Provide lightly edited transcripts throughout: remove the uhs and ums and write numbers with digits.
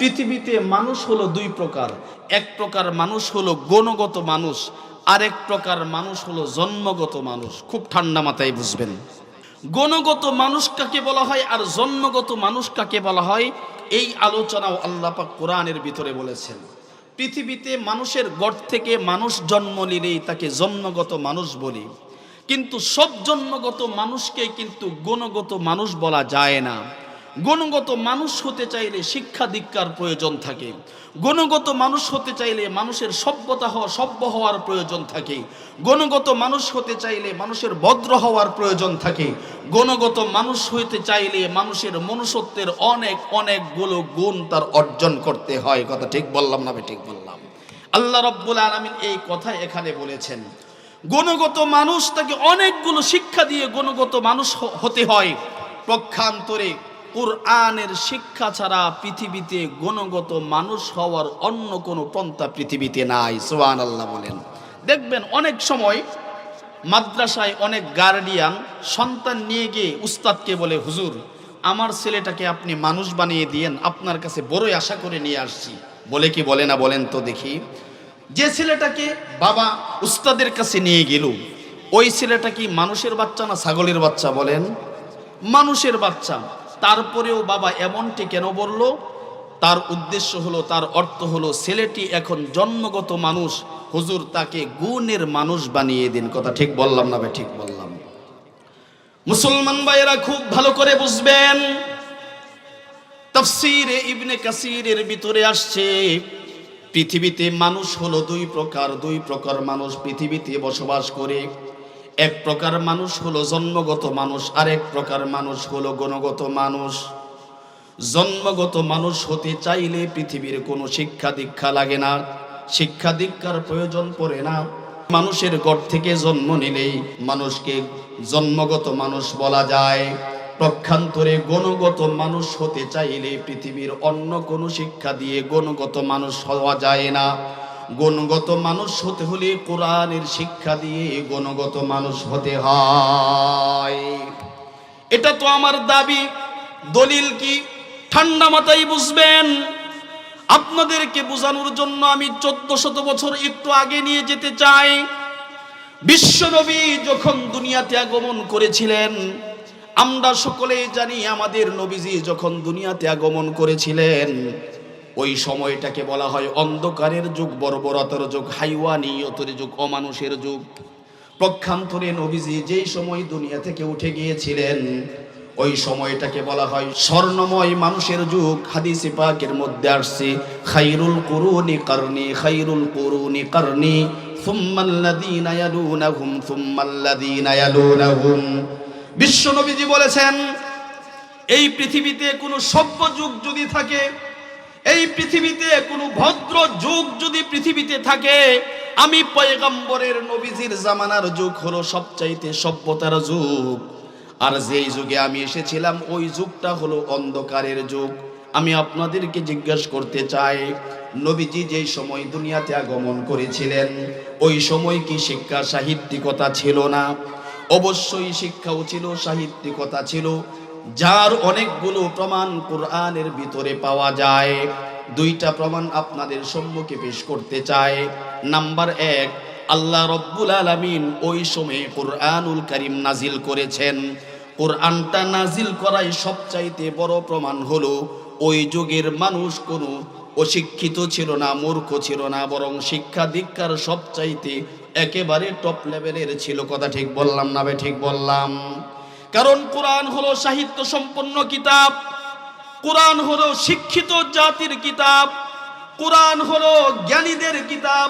পৃথিবীতে মানুষ হলো দুই প্রকার। এক প্রকার মানুষ হলো গুণগত মানুষ, আরেক প্রকার মানুষ হলো জন্মগত মানুষ। খুব ঠান্ডা মাথায় বুঝবেন, গুণগত মানুষ কাকে বলা হয় আর জন্মগত মানুষ কাকে বলা হয়, এই আলোচনাও আল্লাহ পাক কোরআনের ভিতরে বলেছেন। পৃথিবীতে মানুষের গড় থেকে মানুষ জন্ম নিলেই তাকে জন্মগত মানুষ বলি, কিন্তু সব জন্মগত মানুষকে কিন্তু গুণগত মানুষ বলা যায় না। গুণগত মানুষ হতে চাইলে শিক্ষা দীক্ষার প্রয়োজন থাকে, গুণগত মানুষ হতে চাইলে মানুষের সভ্য হওয়ার প্রয়োজন থাকে, গুণগত মানুষ হতে চাইলে মানুষের ভদ্র হওয়ার প্রয়োজন থাকে, গুণগত মানুষ হতে চাইলে মানুষের মনুষ্যত্বের অনেকগুলো গুণ তার অর্জন করতে হয়। কথা ঠিক বললাম না? ঠিক বললাম। আল্লাহ রাব্বুল আলামিন এই কথা এখানে বলেছেন। গুণগত মানুষ তাকে অনেকগুলো শিক্ষা দিয়ে গুণগত মানুষ হতে হয়। পক্ষান্তরে কুরআনের শিক্ষা ছাড়া পৃথিবীতে গুণগত মানুষ হওয়ার অন্য কোনো পন্থা পৃথিবীতে নাই। সুবহানাল্লাহ বলেন। দেখবেন অনেক সময় মাদ্রাসায় অনেক গার্ডিয়ান সন্তান নিয়ে গিয়ে উস্তাদকে বলে, হুজুর আমার ছেলেটাকে আপনি মানুষ বানিয়ে দিয়েন, আপনার কাছে বড়ই আশা করে নিয়ে আসছি। বলে কি বলে না বলেন তো দেখি? যে ছেলেটাকে বাবা উস্তাদের কাছে নিয়ে গেল, ওই ছেলেটা কি মানুষের বাচ্চা না ছাগলের বাচ্চা? বলেন, মানুষের বাচ্চা। তারপরেও বাবা এমনটি কেন বলল? তার উদ্দেশ্য হলো, তার অর্থ হলো ছেলেটি এখন জন্মগত মানুষ, হুজুর তাকে গুণের মানুষ বানিয়ে দিন। কথা ঠিক বললাম না? ঠিক বললাম। মুসলমান ভাইয়েরা খুব ভালো করে বুঝবেন, তাফসীরে ইবনে কাসিরের ভিতরে আসছে পৃথিবীতে মানুষ হলো দুই প্রকার মানুষ পৃথিবীতে বসবাস করে। এক প্রকার মানুষ হলো জন্মগত মানুষ, আরেক প্রকার মানুষ হলো গুণগত মানুষ। জন্মগত মানুষ হতে চাইলে পৃথিবীর কোনো শিক্ষা দীক্ষা লাগে না, শিক্ষা দীক্ষার প্রয়োজন পড়ে না। মানুষের গড় থেকে জন্ম নিলেই মানুষকে জন্মগত মানুষ বলা যায়। পক্ষান্তরে গুণগত মানুষ হতে চাইলে পৃথিবীর অন্য কোনো শিক্ষা দিয়ে গুণগত মানুষ হওয়া যায় না। গুণগত মানুষ হতে হলে কোরআনের শিক্ষা দিয়ে গুণগত মানুষ হতে হয়। এটা তো আমার দাবি। দলিল কি? ঠান্ডা মাথায় বুঝবেন। আপনাদেরকে বোঝানোর জন্য আমি 1400 বছর একটু আগে নিয়ে যেতে চাই। বিশ্বনবী যখন দুনিয়াতে আগমন করেছিলেন, আমরা সকলেই জানি আমাদের নবীজি যখন দুনিয়াতে আগমন করেছিলেন, ওই সময়টাকে বলা হয় অন্ধকারের যুগ, বর্বরতার যুগ, হাইওয়ানিয়তের যুগ, অমানুষের যুগ। পক্ষান্তরে নবীজি যেই সময় দুনিয়া থেকে উঠে গিয়েছিলেন, ওই সময়টাকে বলা হয় স্বর্ণময় মানুষের যুগ। হাদিসে পাকের মধ্যে আসছে, খায়রুল কুরুনি কারনি, খায়রুল কুরুনি কারনি, সুম্মাল্লাযীনা ইয়ালুনাহুম, সুম্মাল্লাযীনা ইয়ালুনাহুম। বিশ্ব নবীজি বলেছেন, এই পৃথিবীতে কোনো সভ্য যুগ যদি থাকে, এই পৃথিবীতে কোনো ভদ্র যুগ যদি পৃথিবীতে থাকে, আমি পয়গম্বরের নবীজির জামানার যুগ হলো সবচাইতে সভ্যতার যুগ। আর যেই যুগে আমি এসেছিলাম ওই যুগটা হলো অন্ধকারের যুগ। আমি আপনাদেরকে জিজ্ঞাসা করতে চাই, নবীজি যেই সময় দুনিয়াতে আগমন করেছিলেন, ওই সময় কি শিক্ষা সাহিত্যিকতা ছিল না? অবশ্যই শিক্ষাও ছিল, সাহিত্যিকতা ছিল, যার অনেকগুলো প্রমাণ কোরআনের ভিতরে পাওয়া যায়। দুইটা প্রমাণ আপনাদের সম্মুখে পেশ করতে চাই। নাম্বার 1, আল্লাহ রব্বুল আলামিন ওই সময়ে কোরআনুল কারীম নাজিল করেছেন। কোরআনটা নাজিল করাই সবচাইতে বড় প্রমাণ হলো ওই যুগের মানুষ কোনো অশিক্ষিত ছিল না, মূর্খ ছিল না, বরং শিক্ষা দীক্ষার সবচাইতে একেবারে টপ লেভেলের ছিল। কথা ঠিক বললাম না? ঠিক বললাম। কারণ কোরআন হলো সাহিত্য সম্পন্ন কিতাব, কোরআন হলো শিক্ষিত জাতির কিতাব, কোরআন হলো জ্ঞানীদের কিতাব,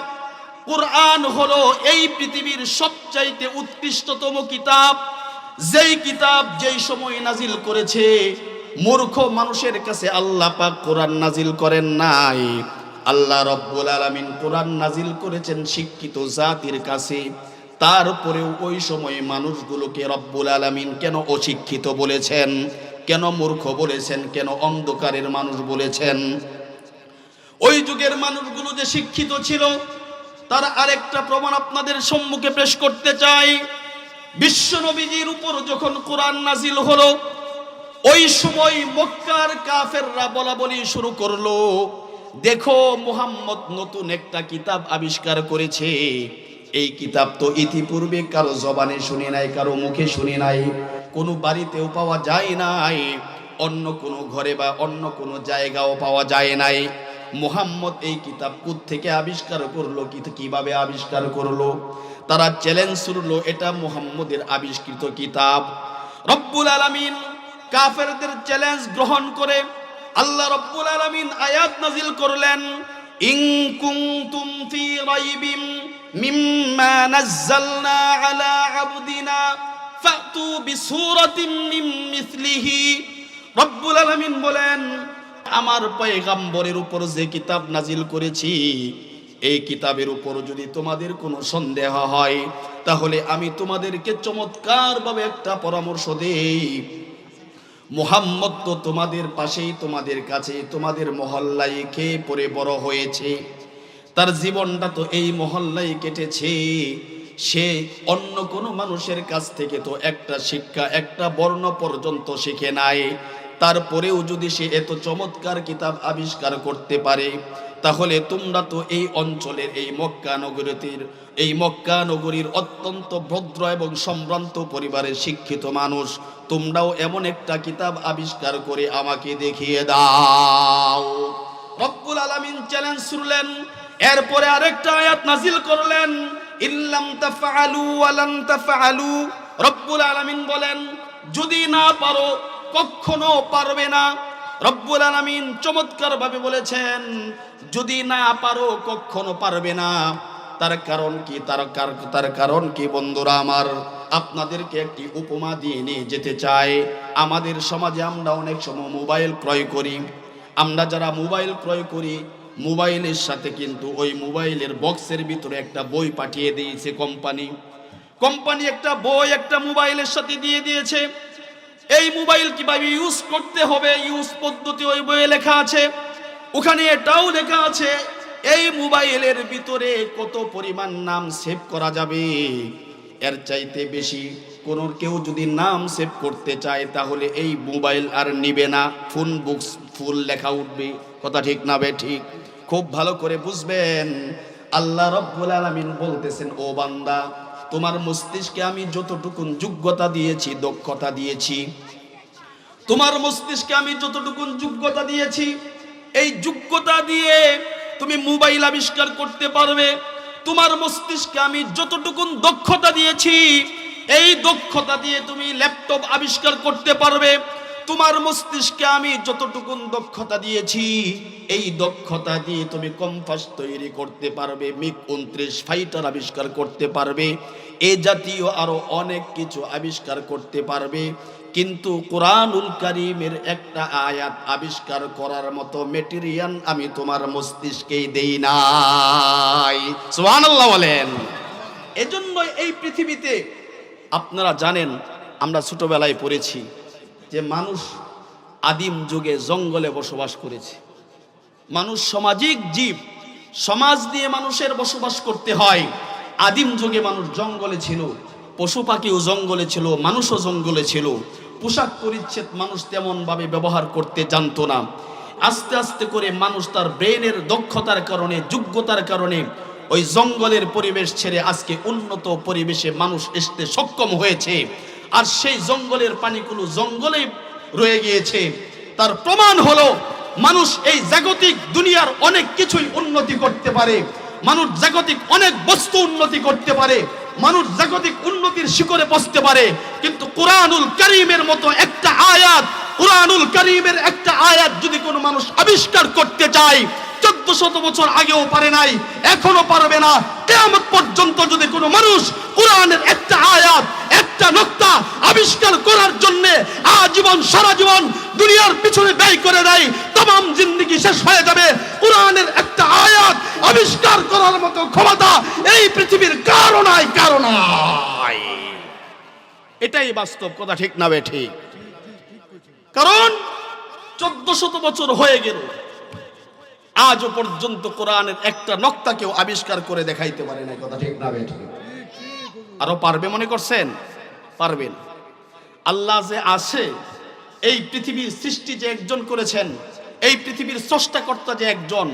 কোরআন হলো এই পৃথিবীর সবচাইতে উৎকৃষ্টতম কিতাব। যেই কিতাব যেই সময় নাজিল করেছে, মূর্খ মানুষের কাছে আল্লাহ পাক কোরআন নাজিল করেন নাই। আল্লাহ রব্বুল আলামিন কোরআন নাজিল করেছেন শিক্ষিত জাতির কাছে। তারপরেও ওই সময় মানুষগুলোকে রব্বুল আলামিন কেন অশিক্ষিত বলেছেন, কেন মূর্খ বলেছেন, কেন অন্ধকারের মানুষ বলেছেন? ওই যুগের মানুষগুলো যে শিক্ষিত ছিল তার আরেকটা প্রমাণ আপনাদের সম্মুখে পেশ করতে চাই। বিশ্ব নবীজির উপর যখন কোরআন নাজিল হলো, ওই সময় মক্কার কাফেররা বলা বলি শুরু করলো, দেখো মুহাম্মদ নতুন একটা কিতাব আবিষ্কার করেছে। এই কিতাব তো ইতিপূর্বে কারো জবানে শুনি নাই, কারো মুখে শুনি নাই, কোনো বাড়িতেও পাওয়া যায় নাই, অন্য কোনো ঘরে বা অন্য কোনো জায়গাও পাওয়া যায় নাই। মুহাম্মদ এই কিতাব থেকে আবিষ্কার করলো, কিভাবে আবিষ্কার করলো? তারা চ্যালেঞ্জ করলো, এটা মুহাম্মদের আবিষ্কৃত কিতাব। রব্বুল আলামিন কাফেরদের চ্যালেঞ্জ গ্রহণ করে আল্লাহ রব্বুল আলামিন আয়াত নাজিল করলেন, ইন কুনতুম ফি রাইবিম মিম্মা নাযালনা আলা আবদিনা ফাতু বিসূরাতিন মিন মিসলিহি। রব্বুল আলামিন বলেন, আমার পয়গম্বরের উপর যে কিতাব নাজিল করেছি, এই কিতাবের উপর যদি তোমাদের কোনো সন্দেহ হয়, তাহলে আমি তোমাদেরকে চমৎকারভাবে একটা পরামর্শ দেই। মুহাম্মদ তো তোমাদের পাশেই, তোমাদের কাছে, তোমাদের মহল্লায় খেয়ে পড়ে বড় হয়েছে, তার জীবনটা তো এই মহল্লায় কেটেছে। সে অন্য কোনো মানুষের কাছ থেকে তো একটা শিক্ষা, একটা বর্ণ পর্যন্ত শিখে নাই। তারপরেও যদি সে এত চমৎকার কিতাব আবিষ্কার করতে পারে, তাহলে তোমরা তো এই অঞ্চলের, এই মক্কা নগরীর অত্যন্ত ভদ্র এবং সম্ভ্রান্ত পরিবারের শিক্ষিত মানুষ, তোমরাও এমন একটা কিতাব আবিষ্কার করে আমাকে দেখিয়ে দাও। রব্বুল আলামিন চ্যালেঞ্জ ছুড়লেন। এরপরে আরেকটা আয়াত নাজিল করলেন, ইল্লাম তাফআলু ওয়া লান তাফআলু। রব্বুল আলামিন বলেন, যদি না পারো, কখনো পারবে না। রব্বুল আলামিন চমৎকার ভাবে বলেছেন, যদি না পারো কখনো পারবে না। তার কারণ কি? তার কারণ কি বন্ধুরা আমার? আপনাদেরকে একটি উপমা দিয়ে নিয়ে যেতে চাই। আমাদের সমাজে আমরা অনেক সময় মোবাইল ক্রয় করি। আমরা যারা মোবাইল ক্রয় করি, মোবাইলের সাথে কিন্তু ওই মোবাইলের বক্সের ভিতরে একটা বই পাঠিয়ে দিয়েছে কোম্পানি একটা বই একটা মোবাইলের সাথে দিয়ে দিয়েছে। এই মোবাইল কিভাবে ইউজ করতে হবে, ইউজ পদ্ধতি ওই বইয়ে লেখা আছে। ওখানে এটাও লেখা আছে, এই মোবাইলের ভিতরে কত পরিমাণ নাম সেভ করা যাবে। এর চাইতে বেশি কোন কেউ যদি নাম সেভ করতে চায়, তাহলে এই মোবাইল আর নিবে না, ফোন বুকস ফুল লেখা উঠবে। কথা ঠিক না বে ঠিক? খুব ভালো করে বুঝবেন। আল্লাহ রাব্বুল আলামিন বলতেছেন, ও বান্দা, তোমার মস্তিষ্কে আমি যতটুকু যোগ্যতা দিয়েছি, দক্ষতা দিয়েছি, তোমার মস্তিষ্কে আমি যতটুকু যোগ্যতা দিয়েছি, এই যোগ্যতা দিয়ে তুমি মোবাইল আবিষ্কার করতে পারবে। তোমার মস্তিষ্কে আমি যতটুকু দক্ষতা দিয়েছি, এই দক্ষতা দিয়ে তুমি ল্যাপটপ আবিষ্কার করতে পারবে। তোমার মস্তিষ্কে আমি যতটুকু দক্ষতা দিয়েছি, এই দক্ষতা দিয়ে তুমি কম্পাস তৈরি করতে পারবে, মিগ 29 ফাইটার আবিষ্কার করতে পারবে, এ জাতীয় আরো অনেক কিছু আবিষ্কার করতে পারবে। কিন্তু কোরআনুল কারীমের একটা আয়াত আবিষ্কার করার মতো মেটেরিয়াল আমি তোমার মস্তিষ্কেই দেই নাই। সুবহানাল্লাহ বলেন। এজন্য এই পৃথিবীতে আপনারা জানেন, আমরা ছোটবেলায় পড়েছি যে মানুষ আদিম যুগে জঙ্গলে বসবাস করেছে। মানুষ সামাজিক জীব, সমাজ দিয়ে মানুষের বসবাস করতে হয়। আদিম যুগে মানুষ জঙ্গলে ছিল, পশু পাখিও জঙ্গলে ছিল, মানুষও জঙ্গলে ছিল। পোশাক পরিচ্ছদ মানুষ তেমন ভাবে ব্যবহার করতে জানতো না। আস্তে আস্তে করে মানুষ তার ব্রেনের দক্ষতার কারণে, যোগ্যতার কারণে ওই জঙ্গলের পরিবেশ ছেড়ে আজকে উন্নত পরিবেশে মানুষ আসতে সক্ষম হয়েছে। আর সেই জঙ্গলের পানিগুলো জঙ্গলে রয়ে গিয়েছে। তার প্রমাণ হলো মানুষ এই জাগতিক দুনিয়ার অনেক কিছুই উন্নতি করতে পারে, মানুষ জাগতিক অনেক বস্তু উন্নতি করতে পারে, মানুষ জাগতিক উন্নতির শিখরে পৌঁছতে পারে। কিন্তু কোরআনুল কারীমের মতো একটা আয়াত, কোরআনুল কারীমের একটা আয়াত যদি কোনো মানুষ আবিষ্কার করতে চায়, 1400 বছর আগেও পারে নাই, এখনো পারবে না। কিয়ামত পর্যন্ত যদি কোনো মানুষ কোরআনের একটা আয়াত, একটা নুকতা আবিষ্কার করার জন্য আজীবন সারা জীবন দুনিয়ার পিছনে ব্যয় করে দেয়, तमाम জিন্দেগি শেষ হয়ে যাবে। কোরআনের একটা আয়াত আবিষ্কার করার মতো ক্ষমতা এই পৃথিবীর কারো নাই। এটাই বাস্তব। কথা ঠিক না বে ঠিক? কারণ 1400 বছর হয়ে গেল, আজও পর্যন্ত কোরআনের একটা নক্তা কেউ আবিষ্কার করে দেখাইতে পারে না। কথা ঠিক না বে ঠিক? আরো পারবে মনে করছেন? পারবেন। আল্লাহ যে আছে এই পৃথিবীর সৃষ্টি যে একজন করেছেন, এই পৃথিবীর স্রষ্টাকর্তা যে একজন,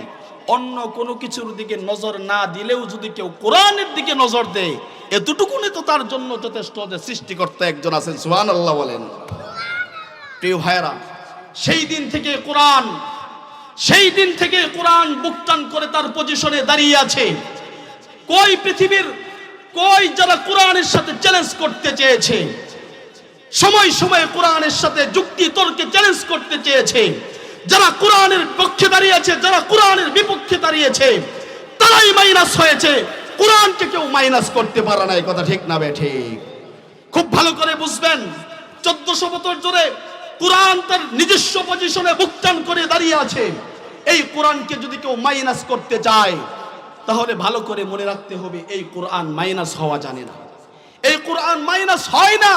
অন্য কোনো কিছুর দিকে নজর না দিলেও যদি কেউ কোরআনের দিকে নজর দেয়, এতটুকুনি তো তার জন্য যথেষ্ট যে সৃষ্টিকর্তা একজন আছেন। সুবহানাল্লাহ বলেন। প্রিয় ভাইরা, সেই দিন থেকে কোরআন বুকটান করে তার পজিশনে দাঁড়িয়ে আছে। কই যারা কোরআনের সাথে চ্যালেঞ্জ করতে চেয়েছে, সময় কোরআনের সাথে যুক্তি তর্কে চ্যালেঞ্জ করতে চেয়েছে, যারা কোরআনের পক্ষে দাঁড়িয়েছে, যারা কোরআনের বিপক্ষে দাঁড়িয়েছে, তারাই মাইনাস হয়েছে। কোরআনকে কেউ মাইনাস করতে পারে না। এই কথা ঠিক না ঠিক? খুব ভালো করে বুঝবেন, 1400 বছর ধরে কোরআন তার নিজস্ব পজিশনে বুকটান করে দাঁড়িয়ে আছে। এই কোরআনকে যদি কেউ মাইনাস করতে চায়, তাহলে ভালো করে মনে রাখতে হবে, এই কোরআন মাইনাস হওয়া জানে না, এই কোরআন মাইনাস হয় না।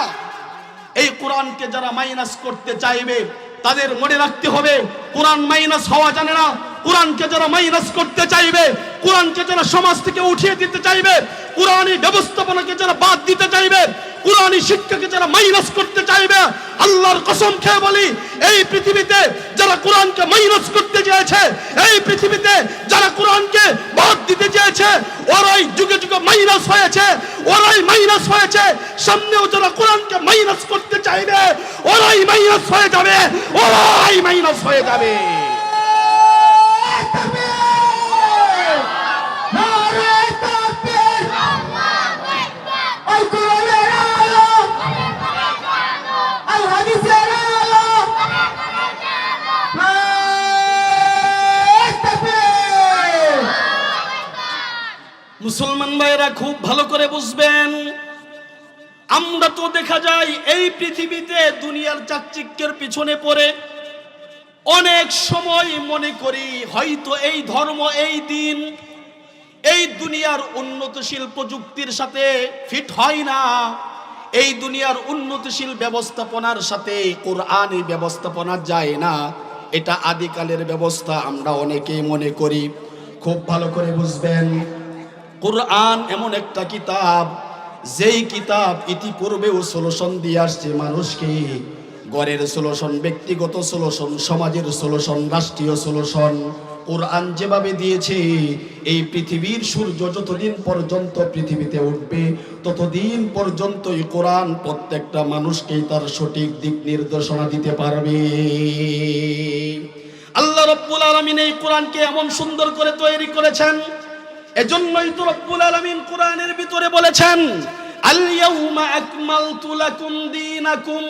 এই কোরআনকে যারা মাইনাস করতে চাইবে, তাদের মনে রাখতে হবে, কোরআন মাইনাস হওয়া জানে না। কোরআনকে যারা মাইনাস করতে চাইবে, কোরআনকে যারা সমাজ থেকে উঠিয়ে দিতে চাইবে, কোরআনী ব্যবস্থাপনাকে যারা বাদ দিতে চাইবে, কোরআনী শিক্ষাকে যারা মাইনাস করতে চাইবে, আল্লাহর কসম খেয়ে বলি, এই পৃথিবীতে যারা কোরআনকে মাইনাস করতে চেয়েছে, এই পৃথিবীতে যারা কোরআনকে বাদ দিতে চেয়েছে, ওরাই যুগে যুগে মাইনাস হয়েছে, ওরাই মাইনাস হয়েছে। সামনেও যারা কোরআনকে মাইনাস করতে চাইবে, ওরাই মাইনাস হয়ে যাবে, ওরাই মাইনাস হয়ে যাবে। মুসলমান ভাইরা খুব ভালো করে বুঝবেন, আমরা তো দেখা যায় এই পৃথিবীতে দুনিয়ার চাকচিক্যের পিছনে পড়ে অনেক সময় মনে করি হয়তো এই ধর্ম, এই দিন, এই দুনিয়ার উন্নতশীল প্রযুক্তির সাথে ফিট হয় না, এই দুনিয়ার উন্নতশীল ব্যবস্থাপনার সাথে কোরআনী ব্যবস্থাপনা যায় না, এটা আদিকালের ব্যবস্থা আমরা অনেকেই মনে করি। খুব ভালো করে বুঝবেন, কোরআন এমন একটা কিতাব, যেই কিতাব ইতিপূর্বেও সলিউশন দিয়ে আসছে মানুষকে। ঘরের সলিউশন, ব্যক্তিগত সলিউশন, সমাজের সলিউশন, রাষ্ট্রীয় সলিউশন কোরআন যেভাবে দিয়েছে, এই পৃথিবীর সূর্য যতদিন পর্যন্ত পৃথিবীতে উঠবে, ততদিন পর্যন্তই কোরআন প্রত্যেকটা মানুষকেই তার সঠিক দিক নির্দেশনা দিতে পারবে। আল্লাহ রাব্বুল আলামিন এই কোরআনকে এমন সুন্দর করে তৈরি করেছেন, এজন্যই তো রব্বুল আলামিন কোরআনের ভিতরে বলেছেন, আল ইয়াউমা আকমালতু লাকুম দীনাকুম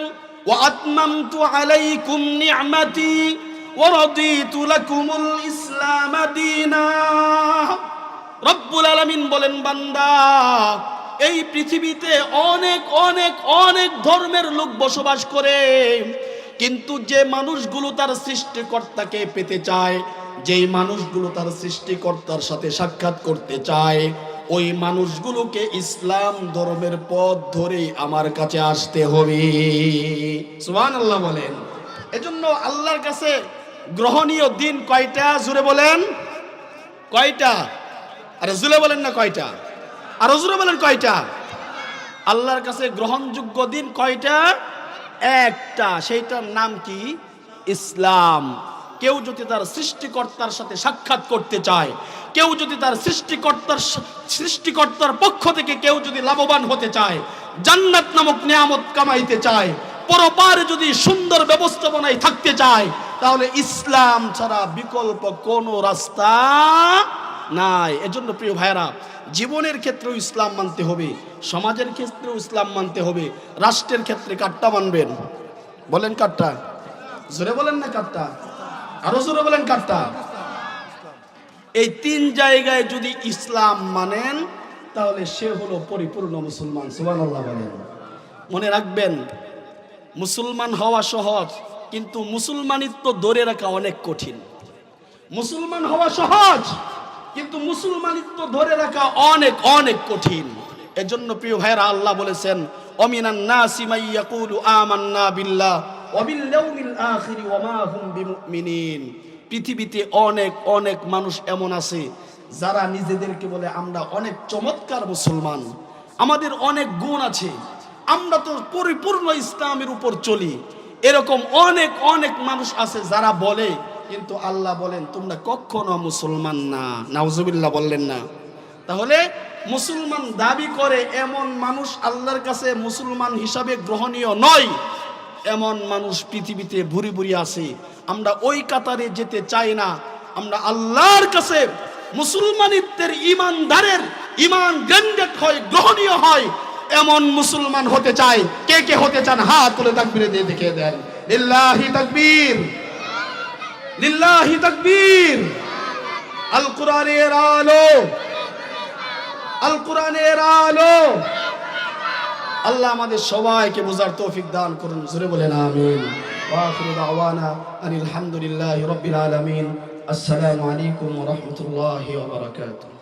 ওয়া আতমামতু আলাইকুম নি'মাতি ওয়া রাদিতু লাকুমুল ইসলাম দীনা। রব্বুল আলামিন বলেন, বান্দা, এই পৃথিবীতে অনেক অনেক অনেক ধর্মের লোক বসবাস করে, কিন্তু যে মানুষগুলো তার সৃষ্টিকর্তাকে পেতে চায়, যেই মানুষগুলো তার সৃষ্টিকর্তার সাথে সাক্ষাৎ করতে চায়, ওই মানুষগুলোকে ইসলাম ধর্মের পথ ধরে আমার কাছে আসতে হবে। সুবহানাল্লাহ বলেন। এজন্য আল্লাহর কাছে গ্রহণীয় দিন কয়টা? জোরে বলেন কয়টা? আরে জোরে বলেন না কয়টা? আর জোরে বলেন কয়টা? আল্লাহর কাছে গ্রহণযোগ্য দিন কয়টা? একটা, সেইটার নাম কি? ইসলাম। কেউ যদি তার সৃষ্টিকর্তার সাথে সাক্ষাৎ করতে চায়, কেউ যদি তার সৃষ্টিকর্তার পক্ষ থেকে কেউ যদি লাভবান হতে চায়, জান্নাত নামক নিয়ামত কামাইতে চায়, পরপারে যদি সুন্দর ব্যবস্থাপনায় থাকতে চায়, তাহলে ইসলাম ছাড়া বিকল্প কোনো রাস্তা নাই। এজন্য প্রিয় ভাইরা, জীবনের ক্ষেত্রেও ইসলাম মানতে হবে, সমাজের ক্ষেত্রেও ইসলাম মানতে হবে। রাষ্ট্রের ক্ষেত্রে কাটটা মানবেন? বলেন কাটটা? জোরে বলেন না কাটটা? আরো জোরে বলেন কাটটা? এই তিন জায়গায় যদি ইসলাম মানেন, তাহলে সে হলো পরিপূর্ণ মুসলমান। সুবহানাল্লাহ বলেন। মনে রাখবেন, মুসলমান হওয়া সহজ, কিন্তু মুসলমানিত্ব ধরে রাখা অনেক কঠিন। মুসলমান হওয়া সহজ, কিন্তু মুসলমানিত্ব ধরে রাখা অনেক অনেক কঠিন। এজন্য প্রিয় ভাইরা, আল্লাহ বলেছেন, অমিনান নাসি মান ইয়াকুলু আমান্না বিল্লাহ ওয়া বিল ইয়াউমিল আখির ওয়া মা হুম বিমুমিনিন। পৃথিবীতে অনেক অনেক মানুষ এমন আছে যারা নিজেদেরকে বলে আমরা অনেক চমৎকার মুসলমান, আমাদের অনেক গুণ আছে, আমরা তো পরিপূর্ণ ইসলামের উপর চলি। এরকম অনেক অনেক মানুষ আছে যারা বলে, কিন্তু আল্লাহ বলেন তোমরা কখনো মুসলমান না। নাউজুবিল্লাহ বললেন না? তাহলে মুসলমান দাবি করে এমন মানুষ আল্লাহর কাছে মুসলমান হিসাবে গ্রহণীয় নয়, এমন মানুষ পৃথিবীতে ভুরি ভুরি আছে। আমরা ওই কাতারে যেতে চাই না। আমরা আল্লাহর কাছে মুসলমানিত্বের ইমানদারের ইমান গ্র্যান্ডেড হয়, গ্রহণীয় হয়, এমন মুসলমান হতে চাই। কে কে হতে চান হাত তুলে তাকবীর দিয়ে দেখে দেন। লিল্লাহি তাকবীর, লিল্লাহি তাকবীর। আল কোরআনের আলো, আল কোরআনের আলো। আল্লাহ আমাদের সবাইকে বোঝার তৌফিক দান করুন। জোরে বলেন আমিন। ওয়া আখিরু দাওয়ানা আনিল হামদুলিল্লাহি রাব্বিল আলামিন। আসসালামু আলাইকুম ওয়া রাহমাতুল্লাহি ওয়া বারাকাতুহু।